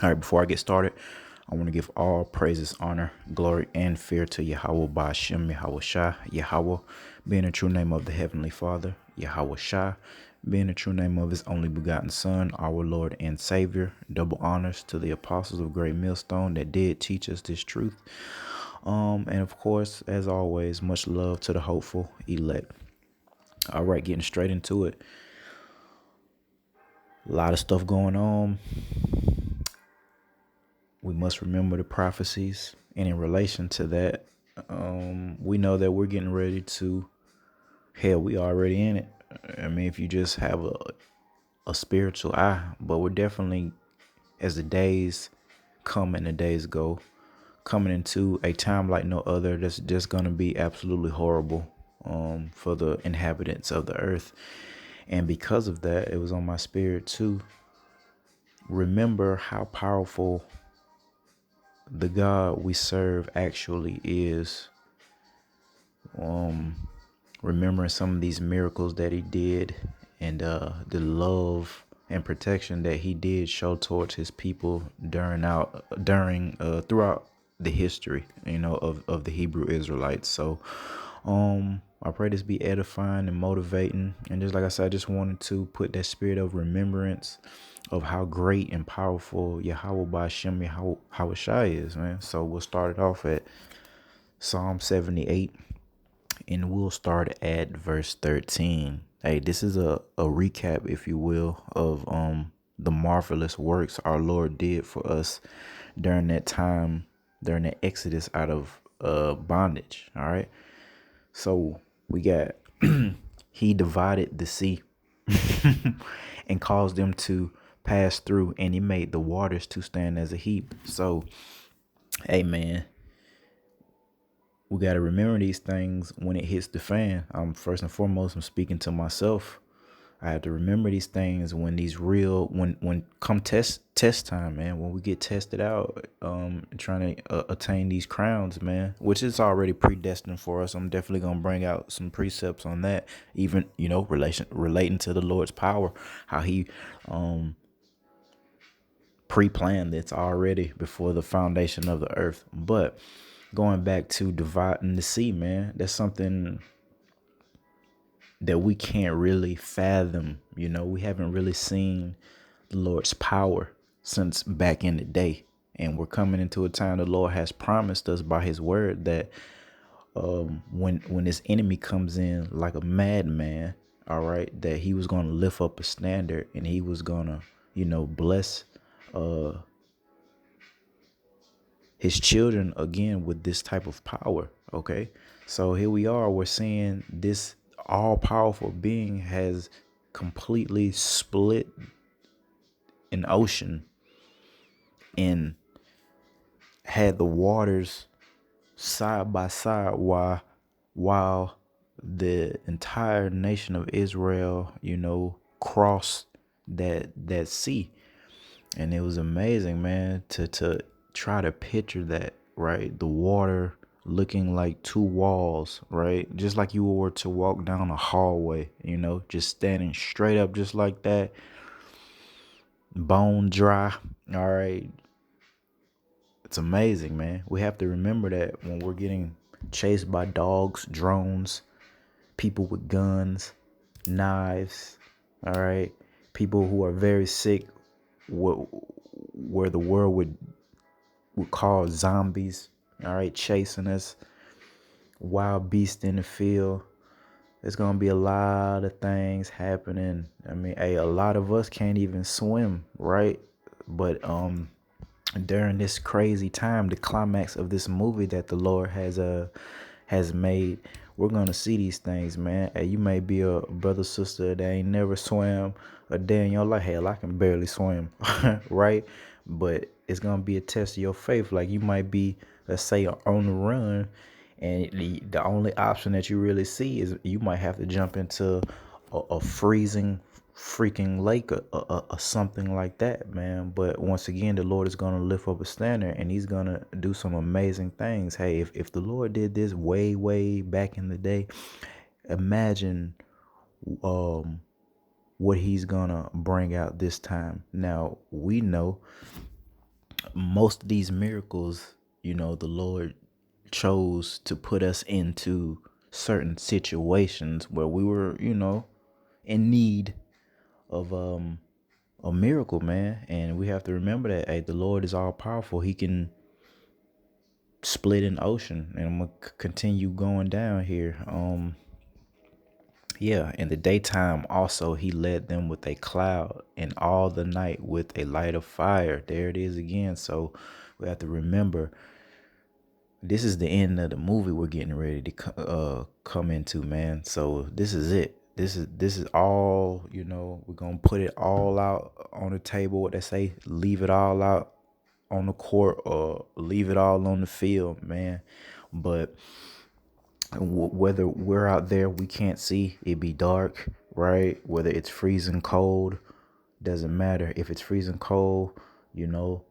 All right, before I get started, I want to give all praises, honor, glory, and fear to Yahweh Ba'ashem, Yahweh Shah, Yahweh, being the true name of the Heavenly Father, Yahweh Shah, being the true name of His only begotten Son, our Lord and Savior. Double honors to the apostles of Great Millstone that did teach us this truth. And of course, as always, much love to the hopeful elect. All right, getting straight into it. A lot of stuff going on. We must remember the prophecies. And in relation to that, we know that we're getting ready to, hell, we already in it. I mean, if you just have a spiritual eye, but we're definitely, as the days come and the days go, coming into a time like no other that's just going to be absolutely horrible for the inhabitants of the earth. And because of that, it was on my spirit to remember how powerful the God we serve actually is. Remembering some of these miracles that He did, and the love and protection that He did show towards His people throughout the history, of the Hebrew Israelites. So I pray this be edifying and motivating. And just like I said, I just wanted to put that spirit of remembrance of how great and powerful Yahweh Ba'ashem Yahweh Shai is, man. So we'll start it off at Psalm 78, and we'll start at verse 13. Hey, this is a recap, if you will, of the marvelous works our Lord did for us during that time, during the exodus out of bondage. All right. So we got He divided the sea and caused them to pass through, and He made the waters to stand as a heap. So, hey man, we got to remember these things when it hits the fan. First and foremost, I'm speaking to myself. I have to remember these things when when come test time, man. When we get tested out, trying to attain these crowns, man, which is already predestined for us. I'm definitely gonna bring out some precepts on that, even relating to the Lord's power, how He pre-planned this already before the foundation of the earth. But going back to dividing the sea, man, that's something that we can't really fathom. We haven't really seen the Lord's power since back in the day. And we're coming into a time the Lord has promised us by His word that when His enemy comes in like a madman, all right, that He was going to lift up a standard, and He was going to, bless His children again with this type of power. Okay. So here we are, we're seeing this all powerful being has completely split an ocean and had the waters side by side while the entire nation of Israel, crossed that sea. And it was amazing, man, to try to picture that, right? The water looking like two walls, right? Just like you were to walk down a hallway, just standing straight up just like that, bone dry. All right. It's amazing, man. We have to remember that when we're getting chased by dogs, drones, people with guns, knives, all right? People who are very sick, where the world would call zombies, all right, chasing us, wild beasts in the field. There's gonna be a lot of things happening. I mean, a lot of us can't even swim, right? But during this crazy time, the climax of this movie that the Lord has made, we're gonna see these things, man. Hey, you may be a brother, sister that ain't never swam a day in your life. Hell, I can barely swim, right? But it's gonna be a test of your faith. Like, you might be, let's say, on the run, and the only option that you really see is you might have to jump into a freezing freaking lake, or something like that, man. But once again, the Lord is going to lift up a standard, and He's going to do some amazing things. Hey, if the Lord did this way back in the day, imagine what He's going to bring out this time. Now, we know most of these miracles, the Lord chose to put us into certain situations where we were, in need of a miracle, man. And we have to remember that, hey, the Lord is all powerful. He can split an ocean. And I'm gonna continue going down here. Yeah, in the daytime also he led them with a cloud, and all the night with a light of fire. There it is again. So we have to remember, this is the end of the movie we're getting ready to come into, man. So this is it. This is all, we're gonna put it all out on the table. What they say, leave it all out on the court or leave it all on the field, man. But whether we're out there, we can't see, it be dark, right? Whether it's freezing cold, doesn't matter. If it's freezing cold, you know,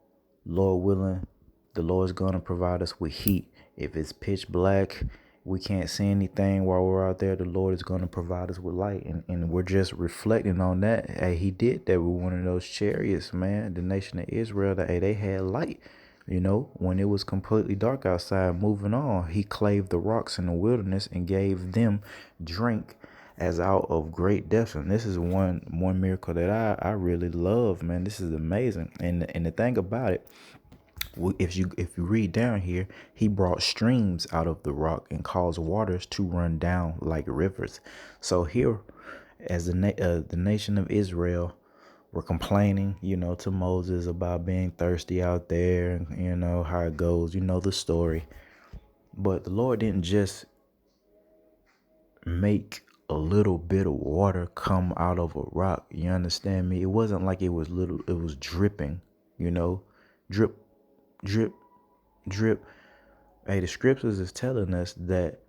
Lord willing, the Lord's gonna provide us with heat. If it's pitch black, we can't see anything while we're out there, the Lord is gonna provide us with light. And we're just reflecting on that. Hey, he did that with one of those chariots, man. The nation of Israel, that hey, they had light. When it was completely dark outside, moving on, he clave the rocks in the wilderness and gave them drink as out of great depths. And this is one miracle that I really love, man. This is amazing. And the thing about it, if you read down here, he brought streams out of the rock and caused waters to run down like rivers. So here, as the nation of Israel were complaining, to Moses about being thirsty out there, and how it goes, the story. But the Lord didn't just make a little bit of water come out of a rock. You understand me? It wasn't like it was little, it was dripping, drip, drip, drip. Hey, the scriptures is telling us that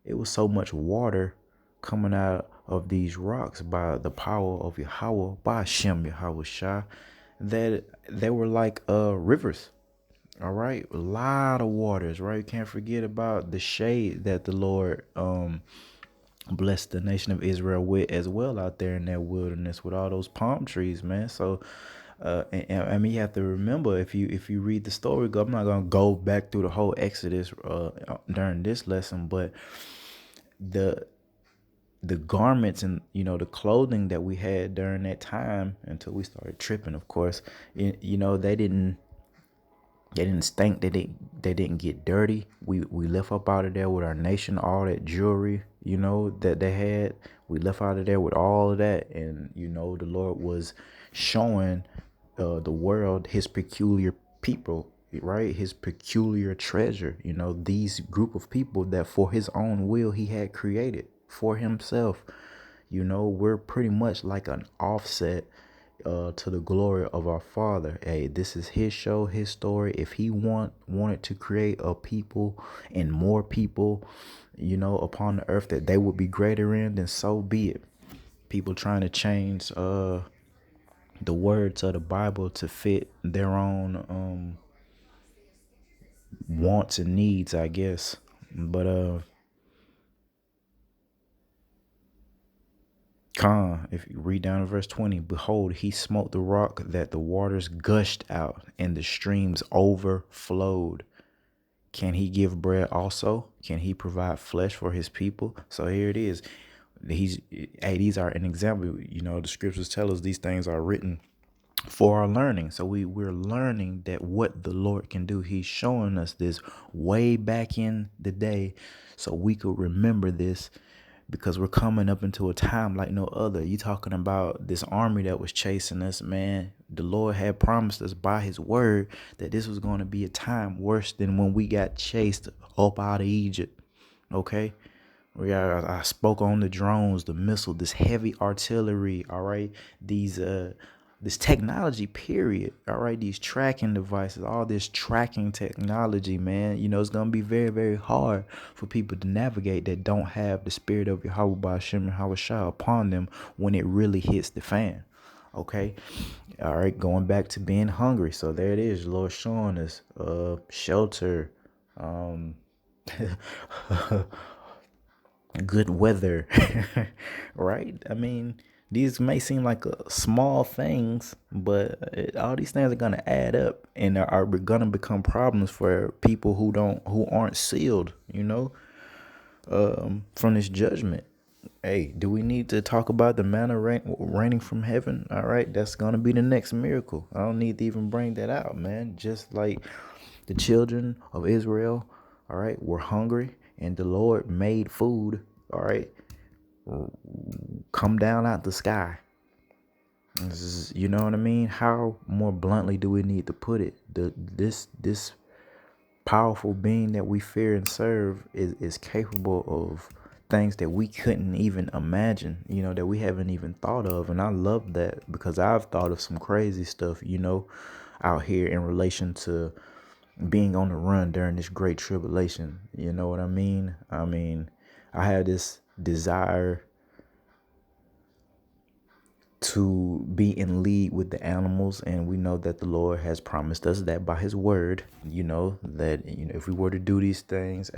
it was so much water coming out of these rocks by the power of Yahweh, by Shem Yahweh Shah, that they were like rivers. All right, a lot of waters, right? You can't forget about the shade that the Lord blessed the nation of Israel with as well out there in that wilderness with all those palm trees, man. So and I mean, you have to remember, if you read the story, I'm not gonna go back through the whole Exodus during this lesson, but the garments and the clothing that we had during that time until we started tripping, of course, they didn't stink. They didn't get dirty. We left up out of there with our nation, all that jewelry, that they had. We left out of there with all of that, and the Lord was showing the world his peculiar people, right? His peculiar treasure. These group of people that for his own will he had created for himself. We're pretty much like an offset to the glory of our Father. Hey, this is his show, his story. If he wanted to create a people and more people, upon the earth that they would be greater in, then so be it. People trying to change the words of the Bible to fit their own wants and needs, I guess. But if you read down to verse 20, behold, he smote the rock that the waters gushed out and the streams overflowed. Can he give bread also? Can he provide flesh for his people? So here it is. These are an example. The scriptures tell us these things are written for our learning. So we're learning that what the Lord can do. He's showing us this way back in the day so we could remember this, because we're coming up into a time like no other. You talking about this army that was chasing us, man. The Lord had promised us by his word that this was going to be a time worse than when we got chased up out of Egypt. Okay? I spoke on the drones, the missile, this heavy artillery, all right? This technology, period. All right, these tracking devices, all this tracking technology, man. It's gonna be very, very hard for people to navigate that don't have the spirit of Yahweh Ba'ashem and Hawashah upon them when it really hits the fan. Okay. All right, going back to being hungry. So there it is, Lord showing us shelter, good weather, right? I mean, These may seem like small things, but all these things are gonna add up and are gonna become problems for people who aren't sealed, from this judgment. Hey, do we need to talk about the manna raining from heaven? All right, that's gonna be the next miracle. I don't need to even bring that out, man. Just like the children of Israel, all right, were hungry, and the Lord made food, all right, come down out the sky. You know what I mean? How more bluntly do we need to put it? This powerful being that we fear and serve is capable of things that we couldn't even imagine, that we haven't even thought of. And I love that because I've thought of some crazy stuff, out here in relation to being on the run during this great tribulation. You know what I mean? I have this desire to be in league with the animals, and we know that the Lord has promised us that by his word, that if we were to do these things,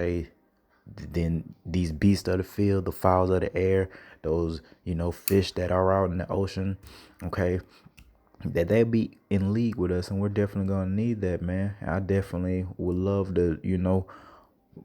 then these beasts of the field, the fowls of the air, those fish that are out in the ocean, okay, that they'll be in league with us, and we're definitely gonna need that, man. I definitely would love to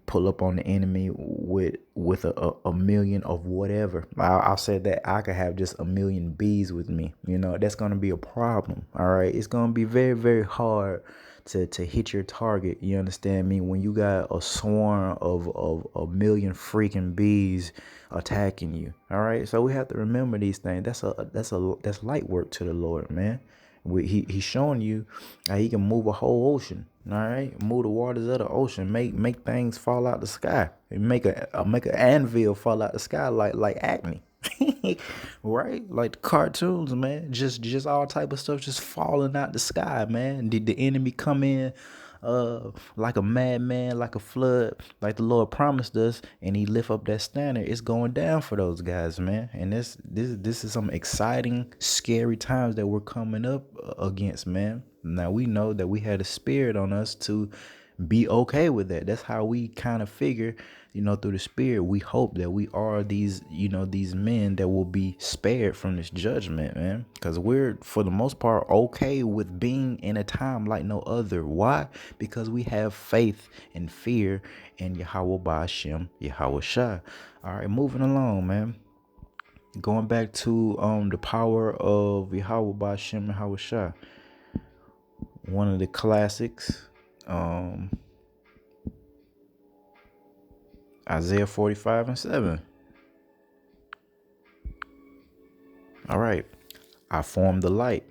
pull up on the enemy with a million of whatever. I said that I could have just a million bees with me. That's gonna be a problem. All right, it's gonna be very, very hard to hit your target. You understand me? When you got a swarm of a million freaking bees attacking you. All right, so we have to remember these things. That's light work to the Lord, man. He's showing you how he can move a whole ocean. All right, move the waters of the ocean, make things fall out the sky, make an anvil fall out the sky like Acme, right? Like the cartoons, man. Just all type of stuff just falling out the sky, man. Did the enemy come in? Like a madman, like a flood, like the Lord promised us, and he lift up that standard. It's going down for those guys, man. And this is some exciting, scary times that we're coming up against, man. Now we know that we had a spirit on us to be okay with that. That's how we kind of figure, through the spirit, we hope that we are these men that will be spared from this judgment, man. Because we're, for the most part, okay with being in a time like no other. Why? Because we have faith and fear in Yahweh Ba'ashem, Yahweh Shai. All right, moving along, man. Going back to the power of Yahweh Ba'ashem, Yahweh Shai. One of the classics, Isaiah 45:7. All right. I form the light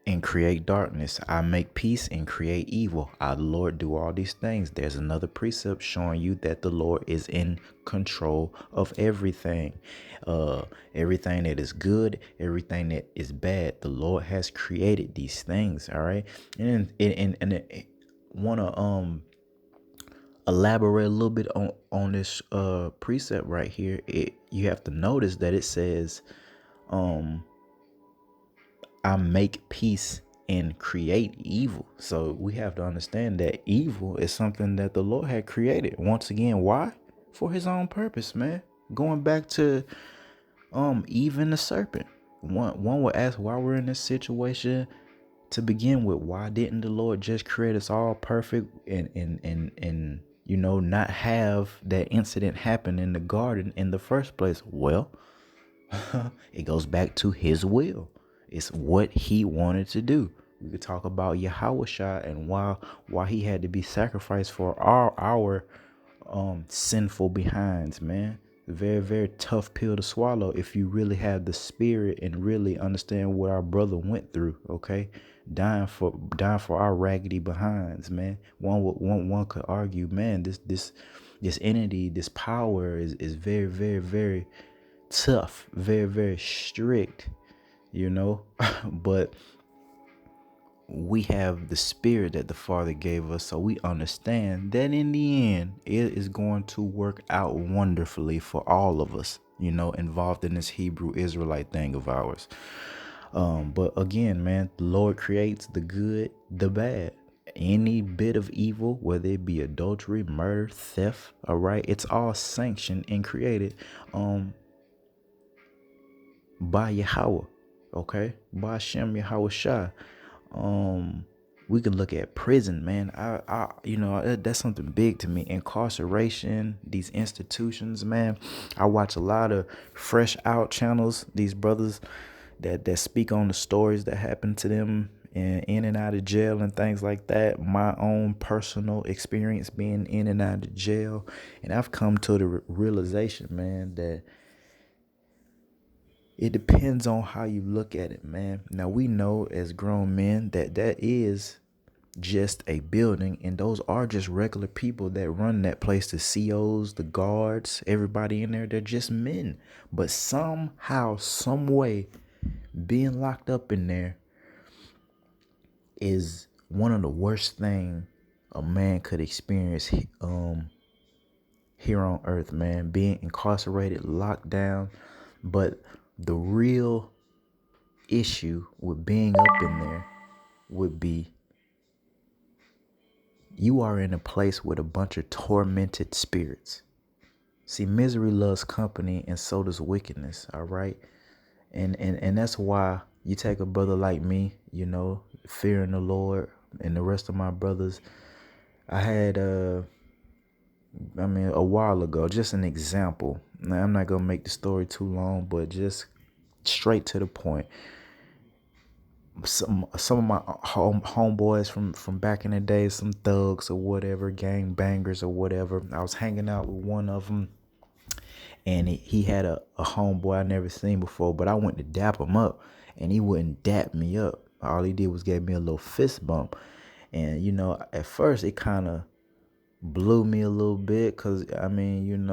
and create darkness. I make peace and create evil. I, the Lord, do all these things. There's another precept showing you that the Lord is in control of everything. Everything that is good, everything that is bad. The Lord has created these things. All right. And I want to elaborate a little bit on this precept right here. You have to notice that it says I make peace and create evil. So we have to understand that evil is something that the Lord had created. Once again, why? For his own purpose, man. Going back to Eve and the serpent. One would ask why we're in this situation to begin with. Why didn't the Lord just create us all perfect and not have that incident happen in the garden in the first place? Well, it goes back to his will. It's what he wanted to do. We could talk about Yahweh Shai and why he had to be sacrificed for our sinful behinds, man. Very, very tough pill to swallow if you really have the spirit and really understand what our brother went through, okay? Dying for our raggedy behinds, man. One could argue, man, this entity, this power is very, very, very tough, very, very strict, but we have the spirit that the Father gave us, so we understand that in the end it is going to work out wonderfully for all of us, involved in this Hebrew Israelite thing of ours. But again, man, the Lord creates the good, the bad, any bit of evil, whether it be adultery, murder, theft, all right, it's all sanctioned and created by Yahweh. Okay, by Hashem Yahweh Shah. Um, we can look at prison, man. That's something big to me. Incarceration, these institutions, man. I watch a lot of fresh out channels. These brothers that speak on the stories that happen to them in and out of jail and things like that. My own personal experience being in and out of jail, and I've come to the realization, man, that it depends on how you look at it, man. Now we know as grown men that is just a building, and those are just regular people that run that place. The COs, the guards, everybody in there, they're just men. But somehow, some way, being locked up in there is one of the worst things a man could experience here on earth, man. Being incarcerated, locked down. But the real issue with being up in there would be you are in a place with a bunch of tormented spirits. See, misery loves company, and so does wickedness. All right. And that's why you take a brother like me, fearing the Lord, and the rest of my brothers. I had a while ago, just an example. Now I'm not gonna make the story too long, but just straight to the point. Some of my homeboys from back in the day, some thugs or whatever, gang bangers or whatever. I was hanging out with one of them, and he had a homeboy I never seen before, but I went to dap him up, and he wouldn't dap me up. All he did was give me a little fist bump, and at first it kind of blew me a little bit, because I mean,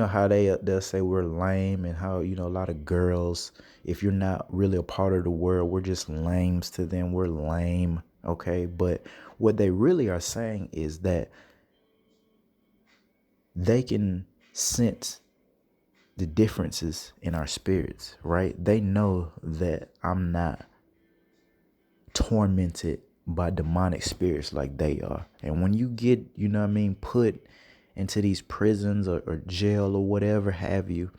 how they'll say we're lame, and how a lot of girls, if you're not really a part of the world, we're just lames to them. We're lame. Okay, but what they really are saying is that they can sense the differences in our spirits, right? They know that I'm not tormented by demonic spirits like they are. And when you get, put into these prisons or jail or whatever have you,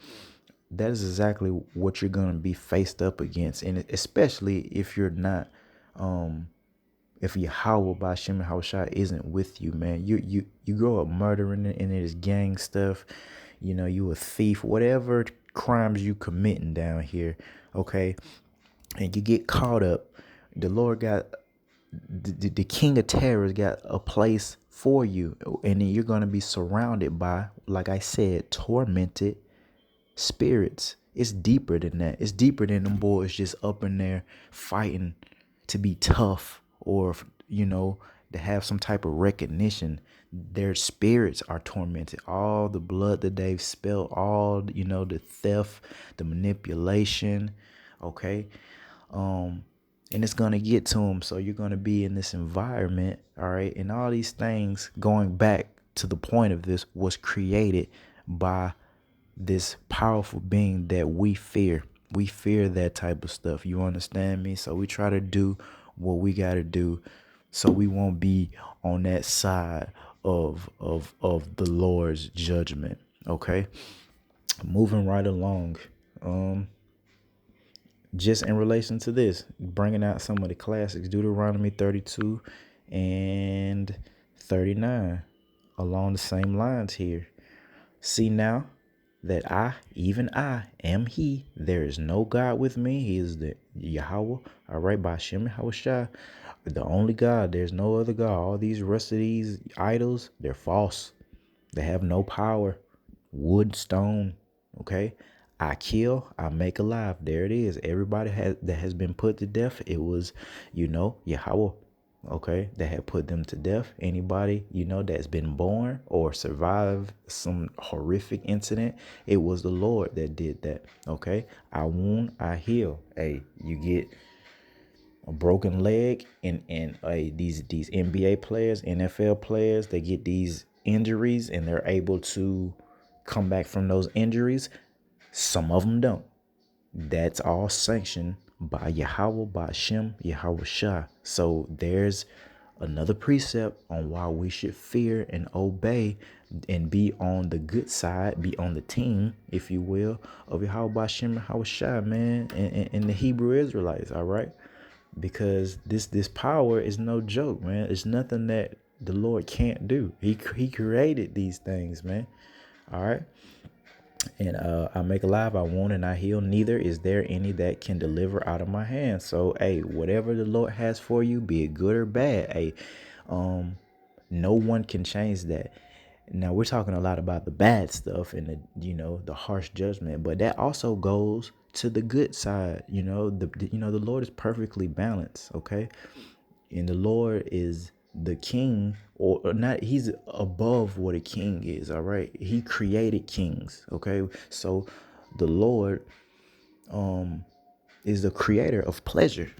that is exactly what you're going to be faced up against. And especially if you're not, if Yahweh by Shem Hawashai isn't with you, man, you grow up murdering and it is gang stuff. You a thief, whatever crimes you committing down here, okay? And you get caught up. The Lord got the King of Terrors got a place for you, and then you're gonna be surrounded by, like I said, tormented spirits. It's deeper than that. It's deeper than them boys just up in there fighting to be tough, or to have some type of recognition. Their spirits are tormented. All the blood that they've spilled, all the theft, the manipulation, okay, and it's gonna get to them. So you're gonna be in this environment, all right, and all these things, going back to the point of this, was created by this powerful being that we fear. We fear that type of stuff. You understand me? So we try to do what we got to do, so we won't be on that side of the Lord's judgment. Okay, moving right along. Just in relation to this, bringing out some of the classics, Deuteronomy 32 and 39, along the same lines here. See now that I, even I, am He. There is no God with me. He is the Yahweh. All right, by Shem Hawashai, the only God. There's no other God. All these rest of these idols, they're false. They have no power. Wood, stone. Okay. I kill, I make alive. There it is. Everybody that has been put to death, it was, Yahweh. Okay, that had put them to death. Anybody, that's been born or survived some horrific incident, it was the Lord that did that. Okay, I wound, I heal. Hey, you get a broken leg, and these NBA players, NFL players, they get these injuries and they're able to come back from those injuries. Some of them don't. That's all sanctioned by Yahweh, by Shem, Yahweh Shah. So there's Another precept on why we should fear and obey and be on the good side, be on the team, if you will, of Yahweh Shem Hawashai, man, and the Hebrew Israelites, all right? Because this power is no joke, man. It's nothing that the Lord can't do. He created these things, man. All right. And I make alive, I wound and I heal. Neither is there any that can deliver out of my hand. So, hey, whatever the Lord has for you, be it good or bad, hey, no one can change that. Now we're talking a lot about the bad stuff and the harsh judgment, but that also goes to the good side. The Lord is perfectly balanced, okay? And the Lord is the king, or not, he's above what a king is, all right? He created kings, okay? So the Lord is the creator of pleasure.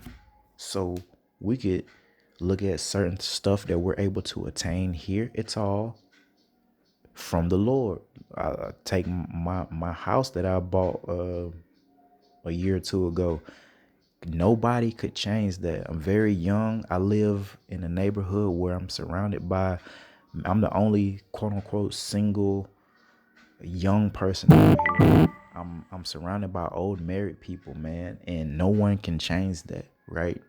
So we could look at certain stuff that we're able to attain here. It's all from the Lord. I take my house that I bought a year or two ago. Nobody could change that. I'm very young. I live in a neighborhood where I'm the only quote unquote single young person out here. I'm surrounded by old married people, man, and no one can change that, right?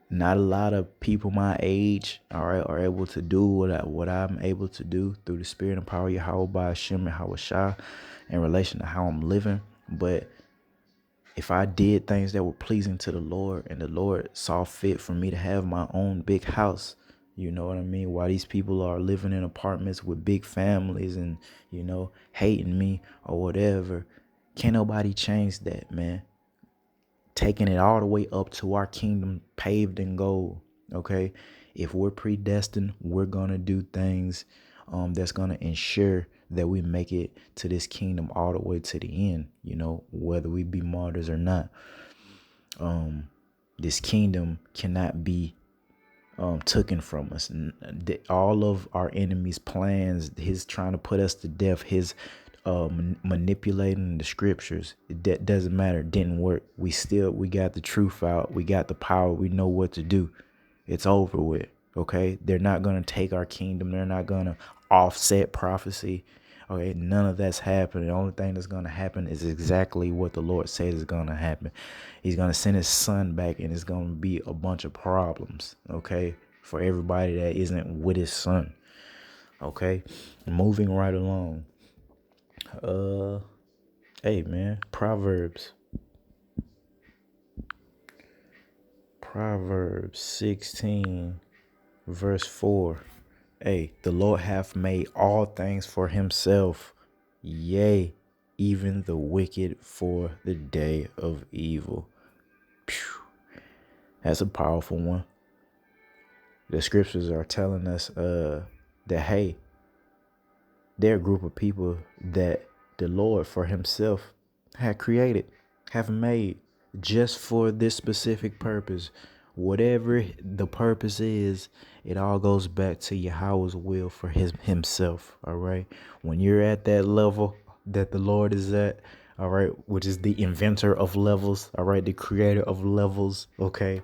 Not a lot of people my age, all right, are able to do what I'm able to do through the spirit and power of Yahweh by Hashem and Hawashah in relation to how I'm living. But if I did things that were pleasing to the Lord and the Lord saw fit for me to have my own big house, you know what I mean? While these people are living in apartments with big families and, hating me or whatever, can't nobody change that, man. Taking it all the way up to our kingdom paved in gold, okay? If we're predestined, we're going to do things that's going to ensure that we make it to this kingdom all the way to the end, whether we be martyrs or not. This kingdom cannot be taken from us. All of our enemies' plans, his trying to put us to death, his manipulating the scriptures, that doesn't matter. It didn't work. We got the truth out. We got the power. We know what to do. It's over with. Okay, they're not gonna take our kingdom. They're not gonna offset prophecy. Okay, none of that's happening. The only thing that's gonna happen is exactly what the Lord says is gonna happen. He's gonna send his son back, and it's gonna be a bunch of problems. Okay, for everybody that isn't with his son. Okay, moving right along. Hey man, Proverbs 16 verse 4. Hey, the Lord hath made all things for himself, yea, even the wicked for the day of evil. Phew. That's a powerful one. The scriptures are telling us that, hey, they're a group of people that the Lord for himself had created, have made just for this specific purpose. Whatever the purpose is, it all goes back to Yahweh's will for himself. All right. When you're at that level that the Lord is at, all right, which is the inventor of levels, all right, the creator of levels, okay,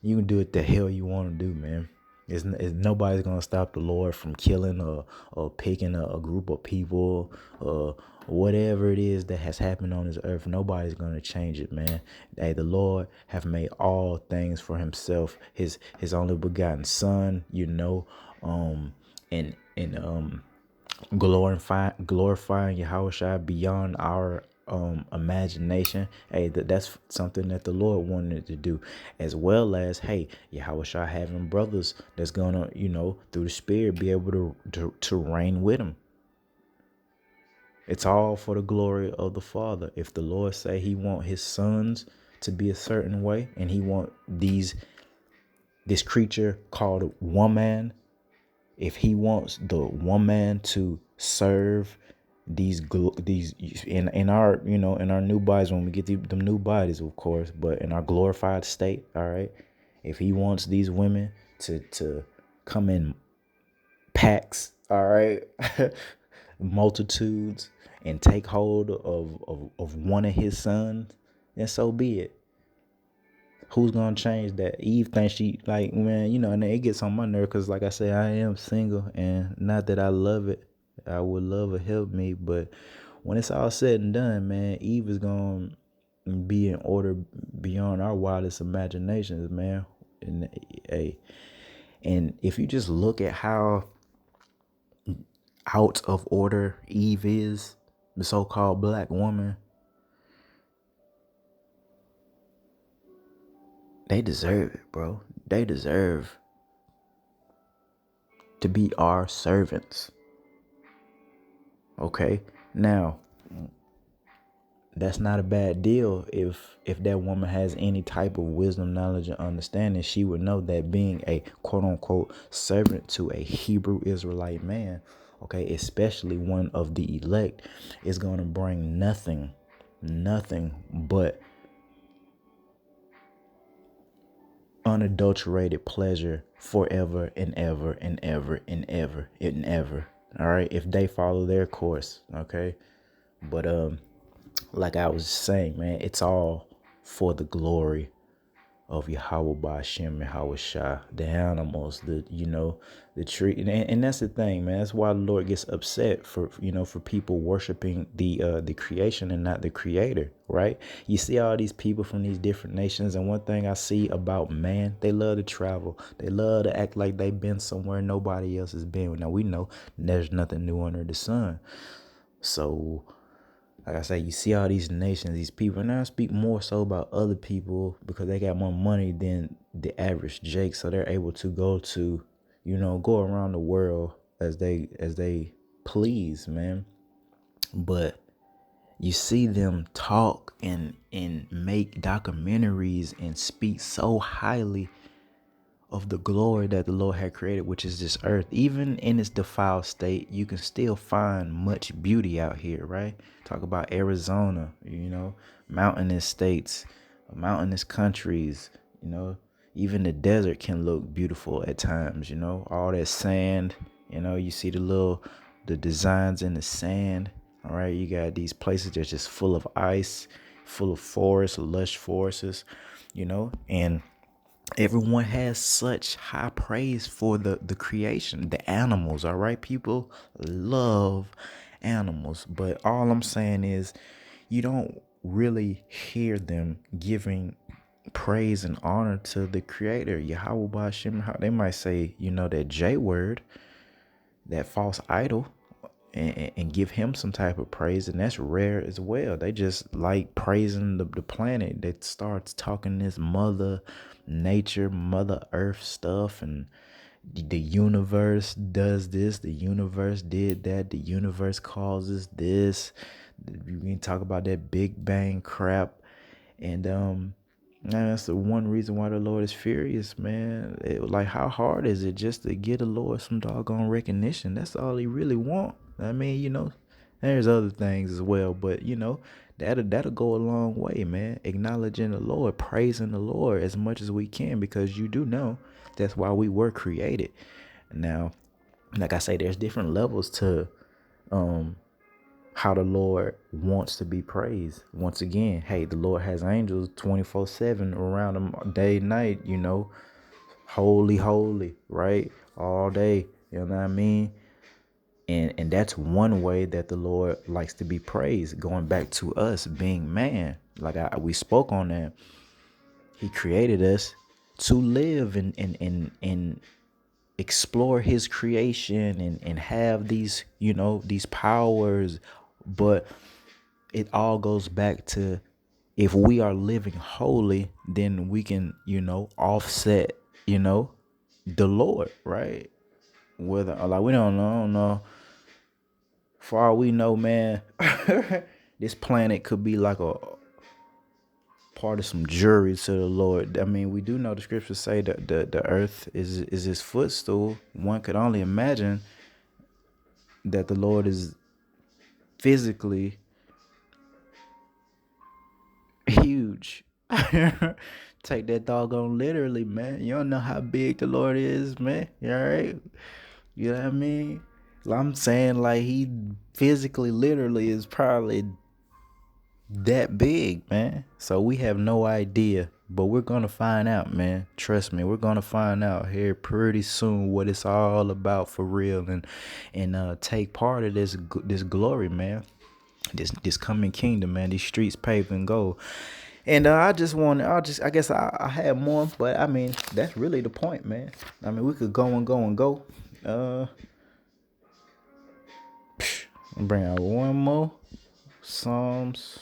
you can do what the hell you want to do, man. It's nobody's gonna stop the Lord from killing or picking a group of people, whatever it is that has happened on this earth. Nobody's gonna change it, man. Hey, the Lord have made all things for himself. His only begotten Son, and glorifying Yahushua beyond our imagination. Hey, that's something that the Lord wanted to do, as well as, hey, Yahushua having brothers that's gonna, through the Spirit be able to reign with him. It's all for the glory of the Father. If the Lord say he want his sons to be a certain way, and he want this creature called woman, if he wants the woman to serve these in our in our new bodies, when we get them new bodies, of course, but in our glorified state, all right, if he wants these women to come in packs, all right, multitudes, and take hold of one of his sons, then so be it. Who's gonna change that? Eve thinks she like, man, and it gets on my nerve because, like I said, I am single, and not that I love it. I would love to help me, but when it's all said and done, man, Eve is gonna be in order beyond our wildest imaginations, man. And hey, and if you just look at how out of order Eve is, the so-called black woman, they deserve it, bro. They deserve to be our servants. Okay? Now, that's not a bad deal. If that woman has any type of wisdom, knowledge, and understanding, she would know that being a quote unquote servant to a Hebrew Israelite man, okay, especially one of the elect, is going to bring nothing but unadulterated pleasure forever and ever and ever and ever and ever. All right, if they follow their course, okay. But like I was saying, man, it's all for the glory of Yahweh Ba'Shem and Yahweh Shah, the animals, the tree, and that's the thing, man. That's why the Lord gets upset for people worshiping the creation and not the Creator, right? You see all these people from these different nations, and one thing I see about man, they love to travel, they love to act like they've been somewhere nobody else has been. Now we know there's nothing new under the sun, so. Like I say, you see all these nations, these people, and I speak more so about other people because they got more money than the average Jake, so they're able to go around the world as they please, man. But you see them talk and make documentaries and speak so highly of the glory that the Lord had created, which is this earth. Even in its defiled state, you can still find much beauty out here, right? Talk about Arizona, mountainous states, mountainous countries, even the desert can look beautiful at times, all that sand, you see the designs in the sand. All right, you got these places that's just full of ice, full of forests, lush forests, and everyone has such high praise for the creation, the animals. All right, people love animals, but all I'm saying is you don't really hear them giving praise and honor to the creator, Yahweh Ba'Shem. They might say, that J word, that false idol, and give him some type of praise, and that's rare as well. They just like praising the planet that starts talking this mother nature, mother earth stuff, and the universe does this, the universe did that, the universe causes this. We can talk about that big bang crap, and man, that's the one reason why the Lord is furious, man. Like, how hard is it just to get the Lord some doggone recognition? That's all he really want. I mean, there's other things as well, but that'll go a long way, man. Acknowledging the Lord, praising the Lord as much as we can, because you do know that's why we were created. Now, like I say, there's different levels to how the Lord wants to be praised. Once again, hey, the Lord has angels 24/7 around him day and night, holy, holy, right? All day. You know what I mean? And that's one way that the Lord likes to be praised. Going back to us being man, like we spoke on that. He created us to live and explore his creation and have these powers, but it all goes back to, if we are living holy, then we can offset the Lord, right? Whether, like, we don't know, I don't know, for all we know, man, this planet could be like a part of some jury to the Lord. I mean, we do know the scriptures say that the earth is his footstool. One could only imagine that the Lord is physically huge. Take that doggone literally, man. You don't know how big the Lord is, man. You all right? You know what I mean? I'm saying, like, he physically, literally is probably that big, man. So we have no idea But we're gonna find out, man. Trust me, we're gonna find out here pretty soon what it's all about for real, and take part of this glory, man. This coming kingdom, man. These streets paved in gold. And I guess I had more, but I mean, that's really the point, man. I mean, we could go and go and go. Uh, bring out one more. Psalms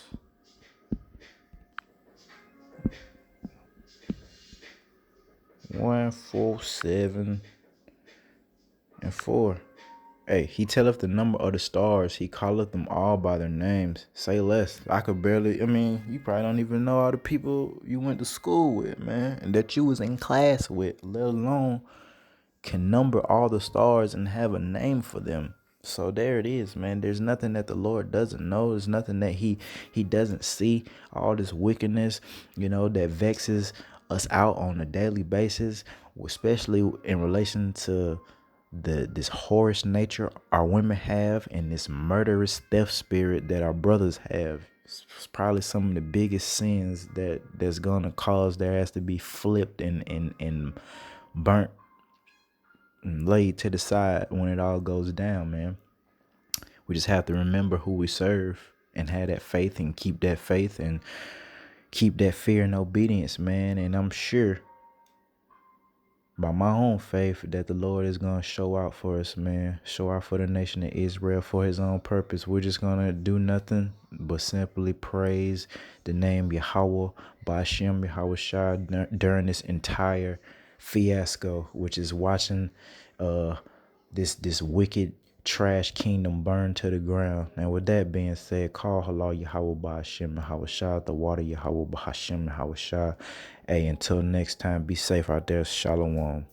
147 and 4. Hey, he telleth the number of the stars. He calleth them all by their names. Say less. I could barely. I mean, you probably don't even know all the people you went to school with, man, and that you was in class with, let alone can number all the stars and have a name for them. So there it is, man. There's nothing that the Lord doesn't know. There's nothing that he doesn't see. All this wickedness, that vexes us out on a daily basis, especially in relation to this whorish nature our women have and this murderous theft spirit that our brothers have. It's probably some of the biggest sins that's gonna cause their ass to be flipped and burnt and laid to the side when it all goes down, man. We just have to remember who we serve and have that faith and keep that faith and keep that fear and obedience, man. And I'm sure by my own faith that the Lord is going to show out for us, man. Show out for the nation of Israel for his own purpose. We're just going to do nothing but simply praise the name Yahweh, Ba'ashem, Yahweh Shah during this entire fiasco, which is watching this wicked trash kingdom burn to the ground. And with that being said, call halal Yahweh Ba'ashem, Yahweh Shah, the water Yahweh Ba'ashem, Yahweh Shah. Hey, until next time, be safe out there. Shalom.